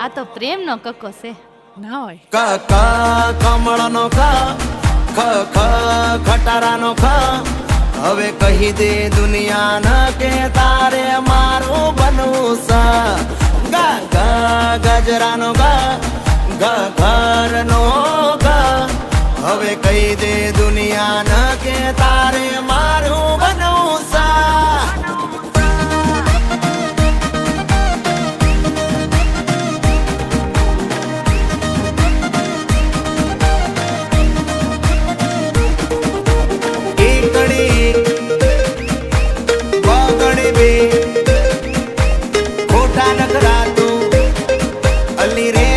આ તો પ્રેમનો કક્કો છે ના હોય. ક ક કમળનો ખ ખ ખ ખટારાનો ખ હવે કહી દે દુનિયાને કે તારે મારું બનવું છે. ગ ગ ગજરાનો ગ ગ ઘરનો ગ હવે કહી દે દુનિયાને કે તારે મારું બનવું છે. ખોટા નખરા તું અલી રે